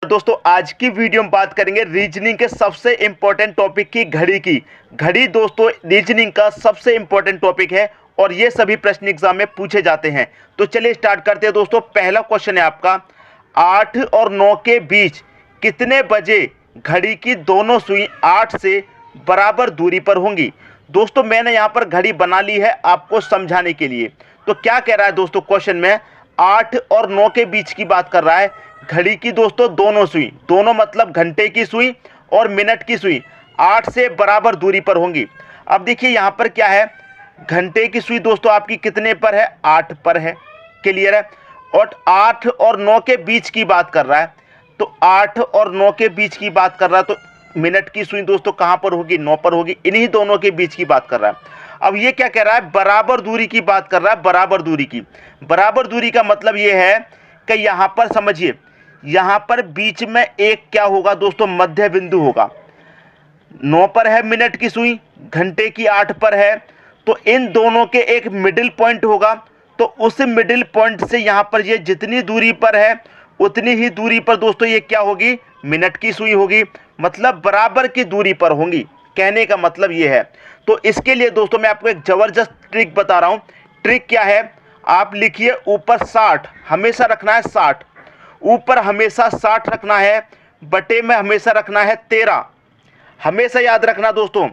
दोस्तों आज की वीडियो में बात करेंगे रीजनिंग के सबसे इंपॉर्टेंट टॉपिक की घड़ी की। घड़ी दोस्तों रीजनिंग का सबसे इंपॉर्टेंट टॉपिक है और ये सभी प्रश्न एग्जाम में पूछे जाते हैं। तो चलिए स्टार्ट करते हैं दोस्तों। पहला क्वेश्चन है आपका, 8 और 9 के बीच कितने बजे घड़ी की दोनों सुई 8 से बराबर दूरी पर होंगी। दोस्तों मैंने यहाँ पर घड़ी बना ली है आपको समझाने के लिए। तो क्या कह रहा है दोस्तों क्वेश्चन में, 8 और 9 के बीच की बात कर रहा है। घड़ी की दोस्तों दोनों सुई, दोनों मतलब घंटे की सुई और मिनट की सुई 8 से बराबर दूरी पर होंगी। अब देखिए यहाँ पर क्या है, घंटे की सुई दोस्तों आपकी कितने पर है, 8 पर है। क्लियर है। और 8 और 9 के बीच की बात कर रहा है, तो 8 और 9 के बीच की बात कर रहा है, तो मिनट की सुई दोस्तों कहाँ पर होगी, 9 पर होगी। इन्हीं दोनों के बीच की बात कर रहा है। अब ये क्या कह रहा है, बराबर दूरी की बात कर रहा है। बराबर दूरी की, बराबर दूरी का मतलब ये है कि यहाँ पर समझिए, यहाँ पर बीच में एक क्या होगा दोस्तों, मध्य बिंदु होगा। 9 पर है मिनट की सुई, घंटे की 8 पर है, तो इन दोनों के एक मिडिल पॉइंट होगा। तो उस मिडिल पॉइंट से यहाँ पर ये जितनी दूरी पर है उतनी ही दूरी पर दोस्तों ये क्या होगी, मिनट की सुई होगी। मतलब बराबर की दूरी पर होंगी, कहने का मतलब ये है। तो इसके लिए दोस्तों मैं आपको एक जबरदस्त ट्रिक बता रहा हूँ। ट्रिक क्या है, आप लिखिए ऊपर 60 हमेशा रखना है, 60 ऊपर हमेशा 60 रखना है, बटे में हमेशा रखना है 13। हमेशा याद रखना दोस्तों,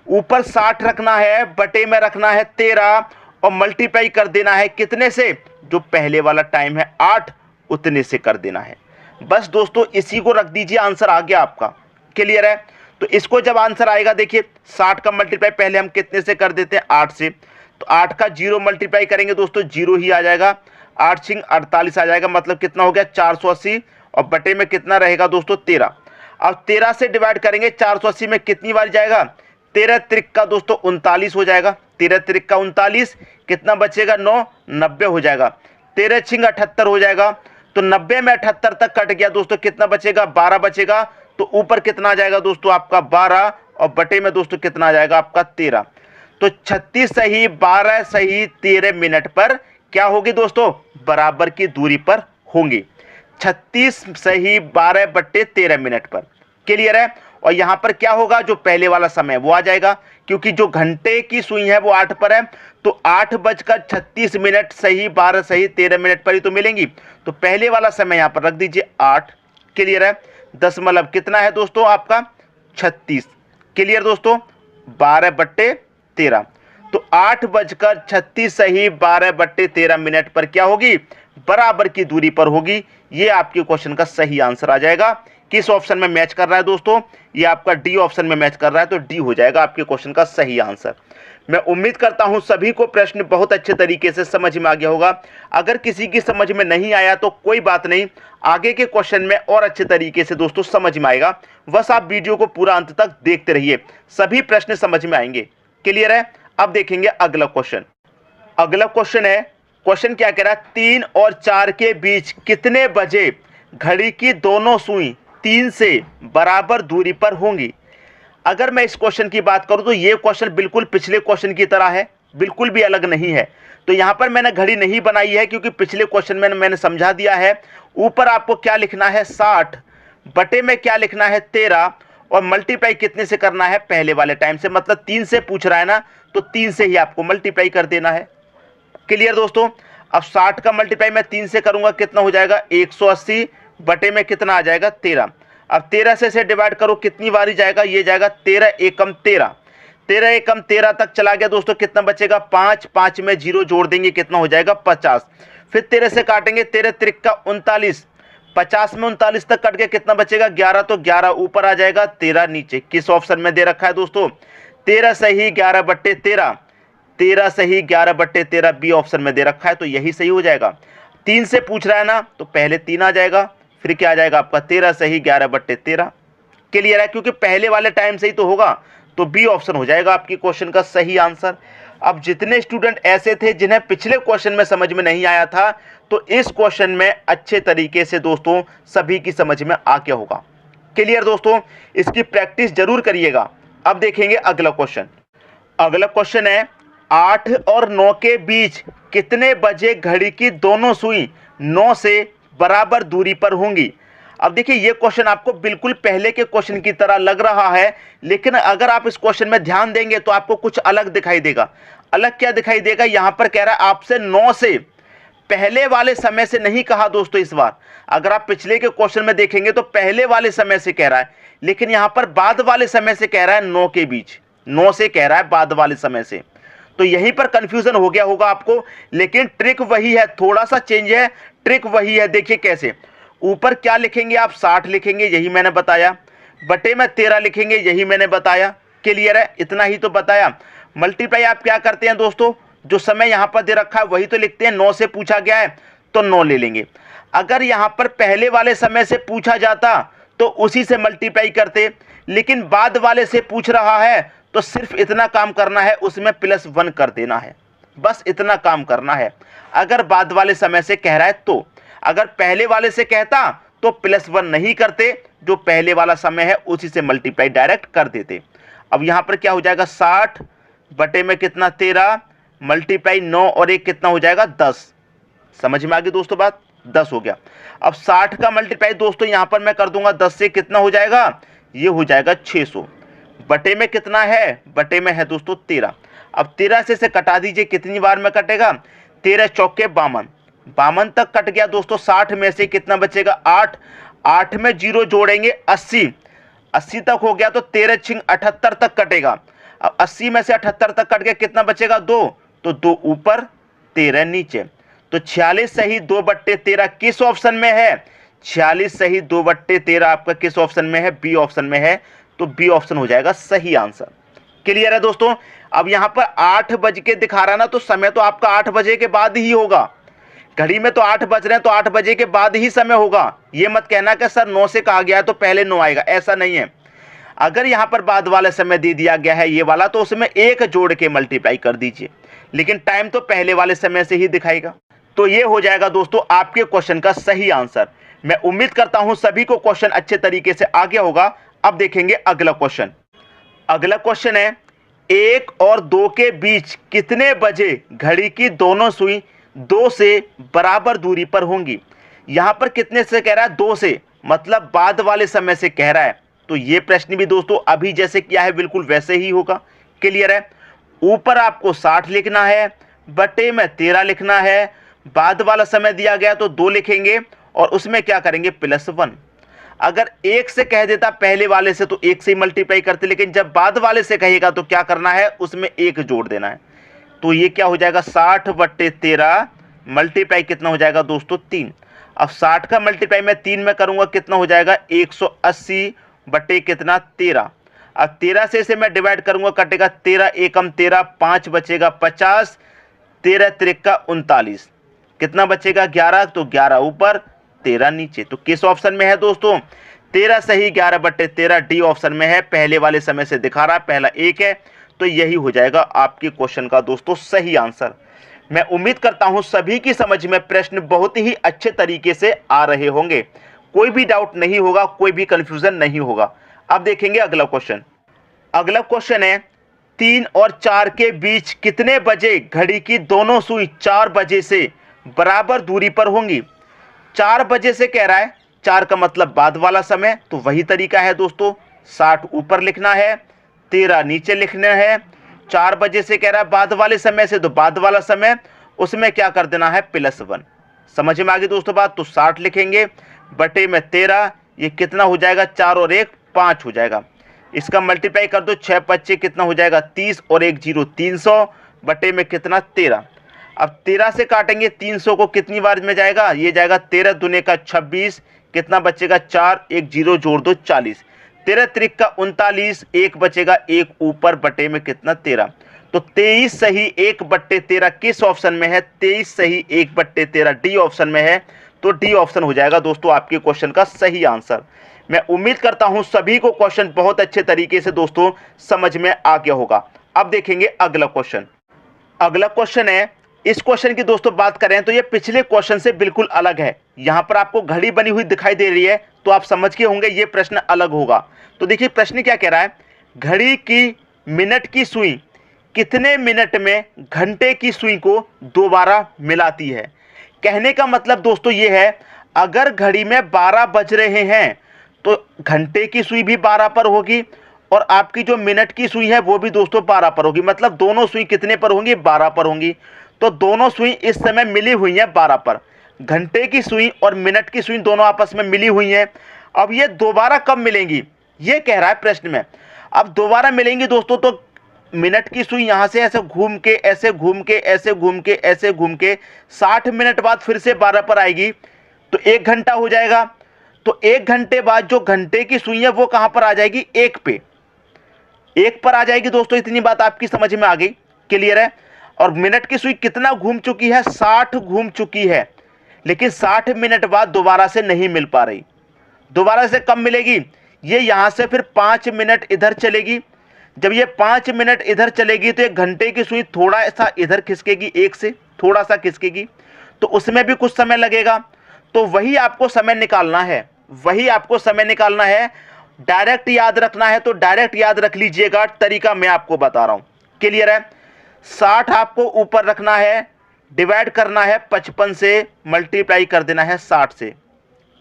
ऊपर 60 रखना है, बटे में रखना है 13 और मल्टीप्लाई कर देना है कितने से, जो पहले वाला टाइम है 8 उतने से कर देना है। बस दोस्तों इसी को रख दीजिए, आंसर आ गया आपका। क्लियर है। तो इसको जब आंसर आएगा देखिए, 60 का मल्टीप्लाई पहले हम कितने से कर देते हैं, 8 से। तो 8 का 0 मल्टीप्लाई करेंगे दोस्तों, 0 ही आ जाएगा। 8 छिंग 48 आ जाएगा, मतलब कितना हो गया 480 और बटे में कितना रहेगा दोस्तों 13। अब 13 से डिवाइड करेंगे, 480 में कितनी बार जाएगा, 13 त्रिक का दोस्तों 39 हो जाएगा। 13 त्रिक का 39, कितना बचेगा 9, 90 हो जाएगा। 13 छिंग 78 हो जाएगा, तो 90 में 78 तक कट गया दोस्तों, कितना बचेगा 12 बचेगा। तो ऊपर कितना आ जाएगा दोस्तों आपका 12 और बटे में दोस्तों कितना आ जाएगा आपका 13। तो 36 सही 12 सही 13 मिनट पर क्या होगी दोस्तों, बराबर की दूरी पर होंगी। 36 सही 12 बट्टे 13 मिनट पर। क्लियर है। और यहां पर क्या होगा, जो पहले वाला समय वो आ जाएगा, क्योंकि जो घंटे की सुई है वो 8 पर है, तो 8:36 सही 12 सही 13 मिनट पर ही तो मिलेंगी। तो पहले वाला समय यहां पर रख दीजिए 8। क्लियर है। दशमलव कितना है दोस्तों आपका 36। क्लियर दोस्तों, 12/13। तो 8:36 सही 12/13 मिनट पर क्या होगी, बराबर की दूरी पर होगी। ये आपके क्वेश्चन का सही आंसर आ जाएगा। किस ऑप्शन में मैच कर रहा है दोस्तों, ये आपका डी ऑप्शन में मैच कर रहा है, तो डी हो जाएगा आपके क्वेश्चन का सही आंसर। मैं उम्मीद करता हूं सभी को प्रश्न बहुत अच्छे तरीके से समझ में आ गया होगा। अगर किसी की समझ में नहीं आया तो कोई बात नहीं, आगे के क्वेश्चन में और अच्छे तरीके से दोस्तों समझ में आएगा। बस आप वीडियो को पूरा अंत तक देखते रहिए, सभी प्रश्न समझ में आएंगे। क्लियर है। अब देखेंगे अगला क्वेश्चन। अगला क्वेश्चन है, क्वेश्चन क्या कह रहा है, 3 और 4 के बीच कितने बजे घड़ी की दोनों सुई 3 से बराबर दूरी पर होंगी। अगर मैं इस क्वेश्चन की बात करूं तो ये क्वेश्चन बिल्कुल पिछले क्वेश्चन की तरह है, बिल्कुल भी अलग नहीं है। तो यहां पर मैंने घड़ी नहीं बनाई है, क्योंकि पिछले क्वेश्चन में मैंने समझा दिया है। ऊपर आपको क्या लिखना है 60, बटे में क्या लिखना है 13 और मल्टीप्लाई कितने से करना है, पहले वाले टाइम से। मतलब 3 से पूछ रहा है ना, तो 3 से ही आपको मल्टीप्लाई कर देना है। क्लियर दोस्तों। अब 60 का मल्टीप्लाई मैं 3 से करूंगा, कितना हो जाएगा 180 बटे में कितना आ जाएगा 13। अब 13 से डिवाइड करो, कितनी बारी जाएगा, ये जाएगा 13 एकम 13। 13 एकम 13 तक चला गया दोस्तों, कितना बचेगा 5, 5 में 0 जोड़ देंगे, कितना हो जाएगा 50। फिर 13 से काटेंगे, 13 त्रिक का 39, 50 में 39 तक कट गया, कितना बचेगा 11। तो 11 ऊपर आ जाएगा, 13 नीचे। किस ऑप्शन में दे रखा है दोस्तों, 13 सही 11/13, 13 सही 11/13 बी ऑप्शन में दे रखा है, तो यही सही हो जाएगा। 3 से पूछ रहा है ना, तो पहले 3 आ जाएगा, फिर क्या आ जाएगा आपका 13 सही 11/13। क्लियर है, क्योंकि पहले वाले टाइम से ही तो होगा, तो बी ऑप्शन हो जाएगा आपकी क्वेश्चन का सही आंसर। अब जितने स्टूडेंट ऐसे थे जिन्हें पिछले क्वेश्चन में समझ में नहीं आया था, तो इस क्वेश्चन में अच्छे तरीके से दोस्तों सभी की समझ में आ गया होगा। क्लियर दोस्तों, इसकी प्रैक्टिस जरूर करिएगा। अब देखेंगे अगला क्वेश्चन। अगला क्वेश्चन है, 8 और 9 के बीच कितने बजे घड़ी की दोनों सुई 9 से बराबर दूरी पर होंगी। अब देखिए ये क्वेश्चन आपको बिल्कुल पहले के क्वेश्चन की तरह लग रहा है, लेकिन अगर आप इस क्वेश्चन में ध्यान देंगे तो आपको कुछ अलग दिखाई देगा। अलग क्या दिखाई देगा, यहां पर कह रहा है आपसे 9 से पहले वाले समय से नहीं कहा दोस्तों। इस बार अगर आप पिछले के क्वेश्चन में देखेंगे तो पहले वाले समय से कह रहा है, लेकिन यहां पर बाद वाले समय से कह रहा है 9 के बीच, 9 से कह रहा है बाद वाले समय से। तो यहीं पर कंफ्यूजन हो गया होगा आपको, लेकिन ट्रिक वही है, थोड़ा सा चेंज है, ट्रिक वही है। देखिए कैसे, ऊपर क्या लिखेंगे आप, 60 लिखेंगे, यही मैंने बताया, बटे में 13 लिखेंगे, यही मैंने बताया। क्लियर है, इतना ही तो बताया। मल्टीप्लाई आप क्या करते हैं दोस्तों, जो समय यहां पर दे रखा है वही तो लिखते हैं। 9 से पूछा गया है तो 9 ले लेंगे। अगर यहां पर पहले वाले समय से पूछा जाता तो उसी से मल्टीप्लाई करते, लेकिन बाद वाले से पूछ रहा है तो सिर्फ इतना काम करना है, उसमें +1 कर देना है, बस इतना काम करना है। अगर बाद वाले समय से कह रहा है तो, अगर पहले वाले से कहता तो +1 नहीं करते, जो पहले वाला समय है उसी से मल्टीप्लाई डायरेक्ट कर देते। अब यहां पर क्या हो जाएगा, 60 बटे में कितना 13 मल्टीप्लाई 9 और 1 कितना हो जाएगा 10। समझ में आ गई दोस्तों बात, 10 हो गया। अब 60 का मल्टीप्लाई दोस्तों यहां पर मैं कर दूंगा 10 से, कितना हो जाएगा, ये हो जाएगा 600। बटे में कितना है, बटे में है दोस्तों 13। अब 13 से इसे कटा दीजिए, कितनी बार में कटेगा, 13 चौके 52, 52 तक कट गया दोस्तों। 60 में से कितना बचेगा 8, 8 में 0 जोड़ेंगे 80, 80 तक हो गया तो 13 छिंग 78 तक कटेगा। अब 80 में से 78 तक कट गया, कितना बचेगा 2, तो 2 ऊपर 13 नीचे। तो 46 सही 2/13 किस ऑप्शन में है, 46 सही 2/13 आपका किस ऑप्शन में है, बी ऑप्शन में है। तो बी ऑप्शन हो जाएगा सही आंसर। क्लियर है दोस्तों। अब यहां पर 8 बज के दिखा रहा ना, तो समय तो आपका 8 बजे के बाद ही होगा। घड़ी में तो 8 बज रहे हैं, तो 8 बजे के बाद ही समय होगा। ये मत कहना कि सर 9 से कहा गया है तो पहले 9 आएगा, ऐसा नहीं है। अगर यहां पर बाद वाला समय दे दिया गया है ये वाला, तो उसमें 1 जोड़ के मल्टीप्लाई कर दीजिए, लेकिन टाइम तो पहले वाले समय से ही दिखाएगा। तो ये हो जाएगा दोस्तों आपके क्वेश्चन का सही आंसर। मैं उम्मीद करता हूं सभी को क्वेश्चन अच्छे तरीके से आ गया होगा। अब देखेंगे अगला क्वेश्चन। अगला क्वेश्चन है, 1 और 2 के बीच कितने बजे घड़ी की दोनों सुई 2 से बराबर दूरी पर होंगी। यहां पर कितने से कह रहा है, 2 से, मतलब बाद वाले समय से कह रहा है। तो ये प्रश्न भी दोस्तों अभी जैसे किया है बिल्कुल वैसे ही होगा। क्लियर है। ऊपर आपको 60 लिखना है, बटे में 13 लिखना है, बाद वाला समय दिया गया तो 2 लिखेंगे और उसमें क्या करेंगे +1। अगर 1 से कह देता पहले वाले से तो 1 से ही मल्टीप्लाई करते, लेकिन जब बाद वाले से कहेगा तो क्या करना है, उसमें 1 जोड़ देना है। तो ये क्या हो जाएगा 60/13 मल्टीप्लाई कितना हो जाएगा दोस्तों 3। अब 60 का मल्टीप्लाई मैं 3 में करूंगा, कितना हो जाएगा 180 बटे कितना 13। अब 13 से इसे मैं डिवाइड करूंगा, कटेगा 13 एकम 13, 5 बचेगा 50, 13 त्रिका 39, कितना बचेगा 11, तो 11 ऊपर 13 नीचे। तो किस ऑप्शन में है दोस्तों, 13 सही 11/13 डी ऑप्शन में है। पहले वाले समय से दिखा रहा है, पहला 1 है, तो यही हो जाएगा आपके क्वेश्चन का दोस्तों सही आंसर। मैं उम्मीद करता हूं सभी की समझ में प्रश्न बहुत ही अच्छे तरीके से आ रहे होंगे, कोई भी डाउट नहीं होगा, कोई भी कंफ्यूजन नहीं होगा। अब देखेंगे अगला क्वेश्चन। अगला क्वेश्चन है, 3 और 4 के बीच कितने बजे घड़ी की दोनों सुई 4 बजे से बराबर दूरी पर होंगी। 4 बजे से कह रहा है, 4 का मतलब बाद वाला समय, तो वही तरीका है दोस्तों, 60 ऊपर लिखना है, 13 नीचे लिखना है। 4 बजे से कह रहा है बाद वाले समय से, तो बाद वाला समय उसमें क्या कर देना है +1। समझ में आ गई दोस्तों बात। तो 60 लिखेंगे, बटे में 13, ये कितना हो जाएगा 4 और 1 5 हो जाएगा। इसका मल्टीप्लाई कर दो, 6 25 कितना हो जाएगा 30 और 1 0 300 बटे में कितना 13। अब 13 से काटेंगे 300 को, कितनी बार में जाएगा, ये जाएगा 13 दूने का 26, कितना बचेगा 4, 1 0 जोड़ दो 40, 13 त्रिका 39, 1 बचेगा 1 ऊपर बटे में कितना 13। तो 23 सही 1/13 किस ऑप्शन में है, 23 सही 1/13 डी ऑप्शन में है। तो डी ऑप्शन हो जाएगा दोस्तों आपके क्वेश्चन का सही आंसर। मैं उम्मीद करता हूं सभी को क्वेश्चन बहुत अच्छे तरीके से दोस्तों समझ में आ गया होगा। अब देखेंगे अगला क्वेश्चन। अगला क्वेश्चन है, इस क्वेश्चन की दोस्तों बात करें तो ये पिछले क्वेश्चन से बिल्कुल अलग है। यहां पर आपको घड़ी बनी हुई दिखाई दे रही है, तो आप समझ के होंगे ये प्रश्न अलग होगा। तो देखिए प्रश्न क्या कह रहा है, घड़ी की मिनट की सुई कितने मिनट में घंटे की सुई को दोबारा मिलाती है। कहने का मतलब दोस्तों ये है, अगर घड़ी में 12 बज रहे हैं तो घंटे की सुई भी 12 पर होगी और आपकी जो मिनट की सुई है वो भी दोस्तों 12 पर होगी। मतलब दोनों सुई कितने पर होंगी? 12 पर होंगी। तो दोनों सुई इस समय मिली हुई हैं 12 पर। घंटे की सुई और मिनट की सुई दोनों आपस में मिली हुई हैं। अब ये दोबारा कब मिलेंगी, ये कह रहा है प्रश्न में। अब दोबारा मिलेंगी दोस्तों तो मिनट की सुई यहां से ऐसे घूम के, ऐसे घूम के, ऐसे घूम के, ऐसे घूम के 60 मिनट बाद फिर से 12 पर आएगी तो 1 घंटा हो जाएगा। तो 1 घंटे बाद जो घंटे की सुई है वो कहां पर आ जाएगी? 1 पे, 1 पर आ जाएगी दोस्तों। इतनी बात आपकी समझ में आ गई, क्लियर है। और मिनट की सुई कितना घूम चुकी है? 60 घूम चुकी है, लेकिन 60 मिनट बाद दोबारा से नहीं मिल पा रही। दोबारा से कब मिलेगी? ये यहां से फिर 5 मिनट इधर चलेगी। जब ये 5 मिनट इधर चलेगी तो एक घंटे की सुई थोड़ा सा इधर खिसकेगी, 1 से थोड़ा सा खिसकेगी, तो उसमें भी कुछ समय लगेगा। तो वही आपको समय निकालना है, वही आपको समय निकालना है। डायरेक्ट याद रखना है तो डायरेक्ट याद रख लीजिएगा, तरीका मैं आपको बता रहा हूं, क्लियर है। 60 आपको ऊपर रखना है, डिवाइड करना है 55 से, मल्टीप्लाई कर देना है 60 से,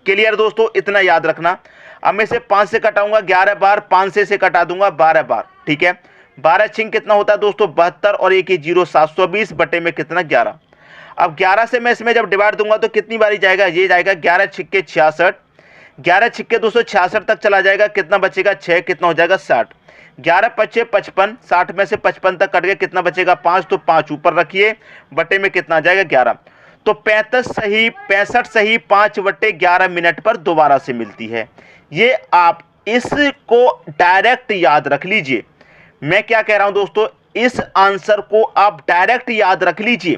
क्लियर दोस्तों। इतना याद रखना। अब मैं इसे 5 से कटाऊंगा 11 बार, 5 से कटा दूंगा 12 बार, ठीक है। 12 छिंग कितना होता है दोस्तों? 72 और 1 ही 0, 720 बटे में कितना? 11। अब 11 से मैं इसमें जब डिवाइड दूंगा तो कितनी बारी जाएगा? ये जाएगा 11 छिक्के 66, 11 छिक्के 266 तक चला जाएगा। कितना बचेगा? 6, कितना हो जाएगा? 60। 11 पच्चे 55, 60 में से 55 तक कट गया, कितना बचेगा? 5, तो 5 ऊपर रखिए, बटे में कितना आ जाएगा? 11। तो 65 सही 5/11 मिनट पर दोबारा से मिलती है। ये आप इसको डायरेक्ट याद रख लीजिए। मैं क्या कह रहा हूं दोस्तों, इस आंसर को आप डायरेक्ट याद रख लीजिए,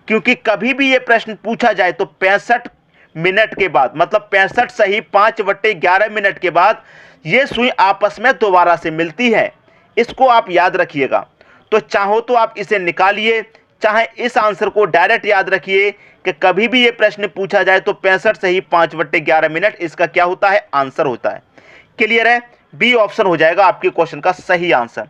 क्योंकि कभी भी ये प्रश्न पूछा जाए तो 65 मिनट के बाद, मतलब 65 सही 5/11 मिनट के बाद ये सुई आपस में दोबारा से मिलती है। इसको आप याद रखिएगा। तो चाहो तो आप इसे निकालिए, चाहे इस आंसर को डायरेक्ट याद रखिए कि कभी भी ये प्रश्न पूछा जाए तो 65 सही 5/11 मिनट इसका क्या होता है? आंसर होता है, क्लियर है। बी ऑप्शन हो जाएगा आपके क्वेश्चन का सही आंसर।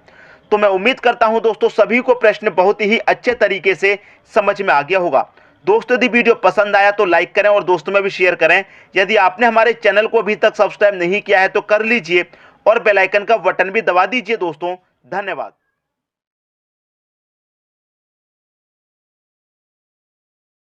तो मैं उम्मीद करता हूं दोस्तों सभी को प्रश्न बहुत ही अच्छे तरीके से समझ में आ गया होगा। दोस्तों यदि वीडियो पसंद आया तो लाइक करें और दोस्तों में भी शेयर करें। यदि आपने हमारे चैनल को अभी तक सब्सक्राइब नहीं किया है तो कर लीजिए और बेल आइकन का बटन भी दबा दीजिए दोस्तों। धन्यवाद।